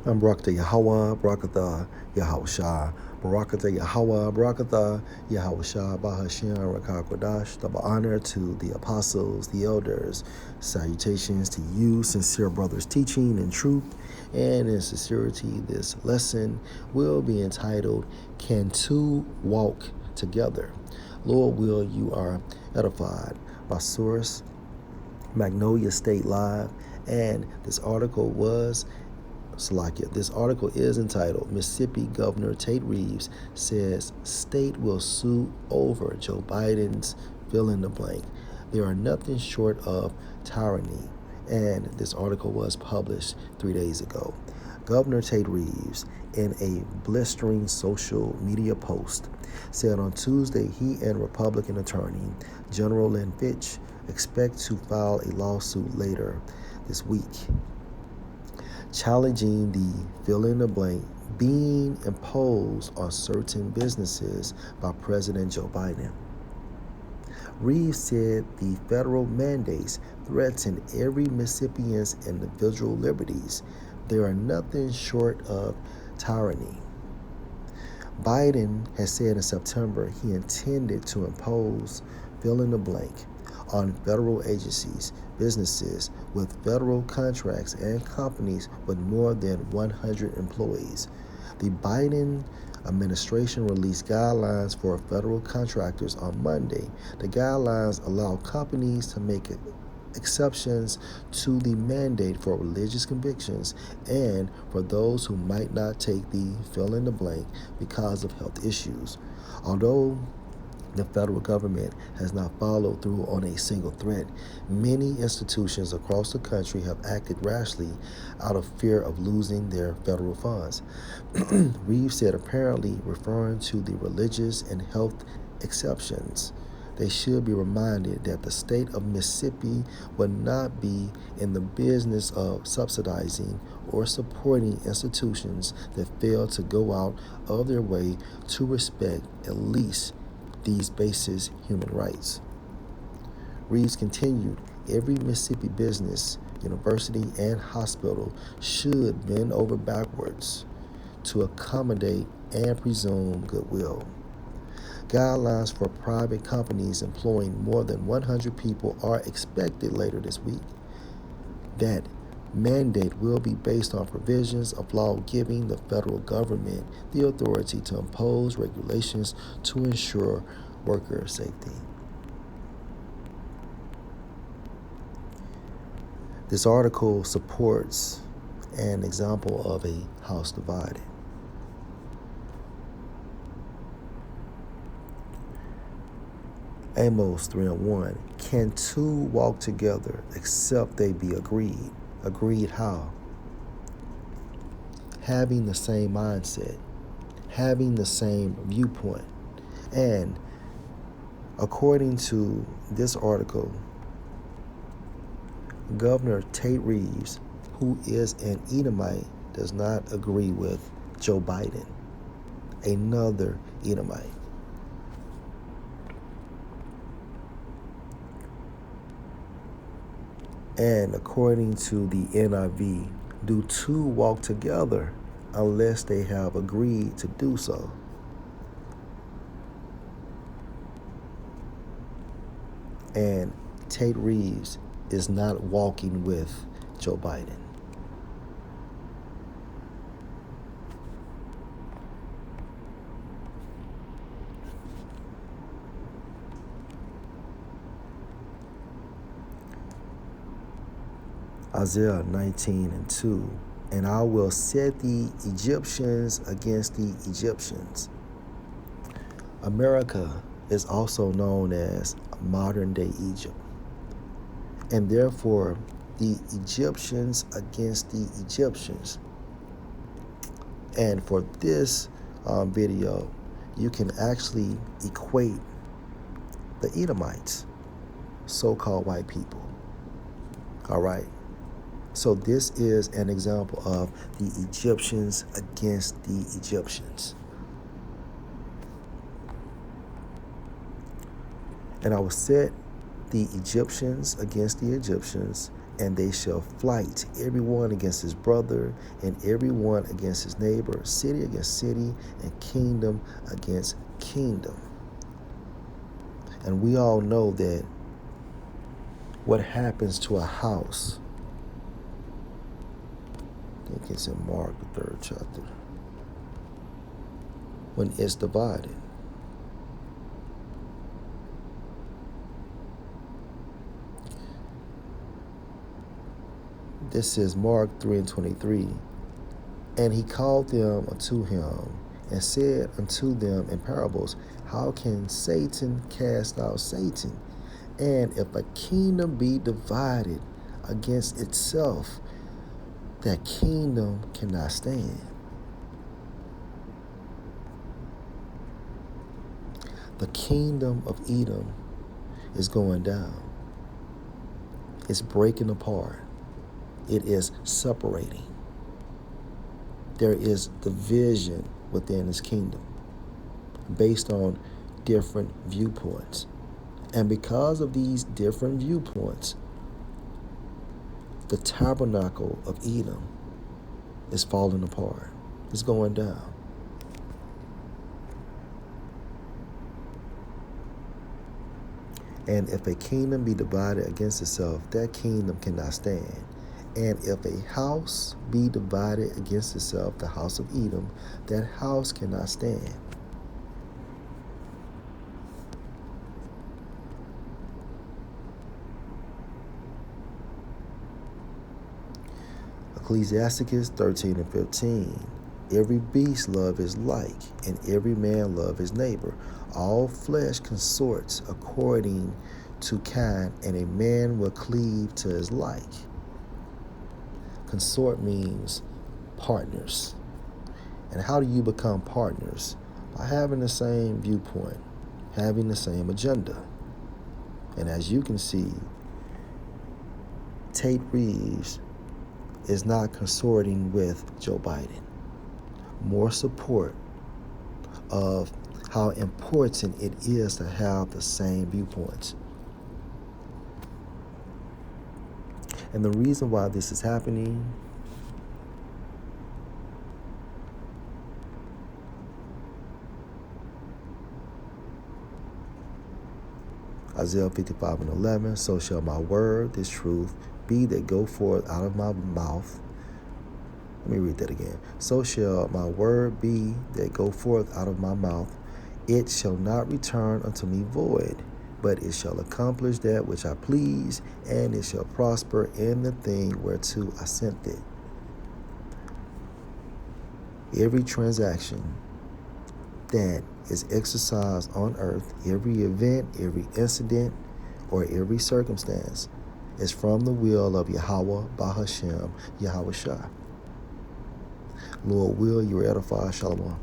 I'm Barakatah Yahweh, Barakatah Yahushua, Barakatah Yahweh, Barakatah Yahushua, Bahashim, Rakakwadash. Double honor to the apostles, the elders. Salutations to you, sincere brothers teaching in truth and in sincerity. This lesson will be entitled, Can Two Walk Together? Lord will you are edified. By source, Magnolia State Live, and this article is entitled, Mississippi Governor Tate Reeves says state will sue over Joe Biden's fill in the blank. They are nothing short of tyranny. And this article was published 3 days ago. Governor Tate Reeves, in a blistering social media post, said on Tuesday he and Republican Attorney General Lynn Fitch expect to file a lawsuit later this week challenging the fill-in-the-blank being imposed on certain businesses by President Joe Biden. Reeves said the federal mandates threaten every Mississippian's individual liberties. They are nothing short of tyranny. Biden has said in September he intended to impose fill-in-the-blank on federal agencies, businesses with federal contracts, and companies with more than 100 employees. The Biden administration released guidelines for federal contractors on Monday. The guidelines allow companies to make exceptions to the mandate for religious convictions and for those who might not take the fill-in-the-blank because of health issues. Although the federal government has not followed through on a single threat, many institutions across the country have acted rashly out of fear of losing their federal funds. Reeves said, apparently referring to the religious and health exceptions. They should be reminded that the state of Mississippi would not be in the business of subsidizing or supporting institutions that fail to go out of their way to respect at least these basic human rights. Reeves continued, every Mississippi business, university, and hospital should bend over backwards to accommodate and presume goodwill. Guidelines for private companies employing more than 100 people are expected later this week. That mandate will be based on provisions of law giving the federal government the authority to impose regulations to ensure worker safety. This article supports an example of a house divided. Amos 3:1. Can two walk together except they be agreed? Agreed how? Having the same mindset, having the same viewpoint. And according to this article, Governor Tate Reeves, who is an Edomite, does not agree with Joe Biden, another Edomite. And according to the NIV, do two walk together unless they have agreed to do so? And Tate Reeves is not walking with Joe Biden. Isaiah 19:2, and I will set the Egyptians against the Egyptians. America is also known as modern-day Egypt, and therefore the Egyptians against the Egyptians. And for this video, you can actually equate the Edomites, so-called white people. All right. So this is an example of the Egyptians against the Egyptians. And I will set the Egyptians against the Egyptians, And they shall fight, every one against his brother, and every one against his neighbor, city against city, and kingdom against kingdom. And we all know that what happens to a house, I think it's in Mark, the 3rd chapter, when it's divided. This is Mark 3:23. And he called them unto him, and said unto them in parables, how can Satan cast out Satan? And if a kingdom be divided against itself, that kingdom cannot stand. The kingdom of Edom is going down. It's breaking apart. It is separating. There is division within his kingdom based on different viewpoints. And because of these different viewpoints, the tabernacle of Edom is falling apart. It's going down. And if a kingdom be divided against itself, that kingdom cannot stand. And if a house be divided against itself, the house of Edom, that house cannot stand. Ecclesiasticus 13:15. Every beast love his like, and every man love his neighbor. All flesh consorts according to kind, and a man will cleave to his like. Consort means partners. And how do you become partners? By having the same viewpoint, having the same agenda. And as you can see, Tate Reeves is not consorting with Joe Biden. More support of how important it is to have the same viewpoints. And the reason why this is happening Isaiah 55:11, so shall my word, this truth, be that go forth out of my mouth. Let me read that again. So shall my word be that go forth out of my mouth. It shall not return unto me void, but it shall accomplish that which I please, and it shall prosper in the thing whereto I sent it. Every transaction that is exercised on earth, every event, every incident, or every circumstance is from the will of Yahweh Bahashem, Yahweh Shah. Lord will you edify. Shalom.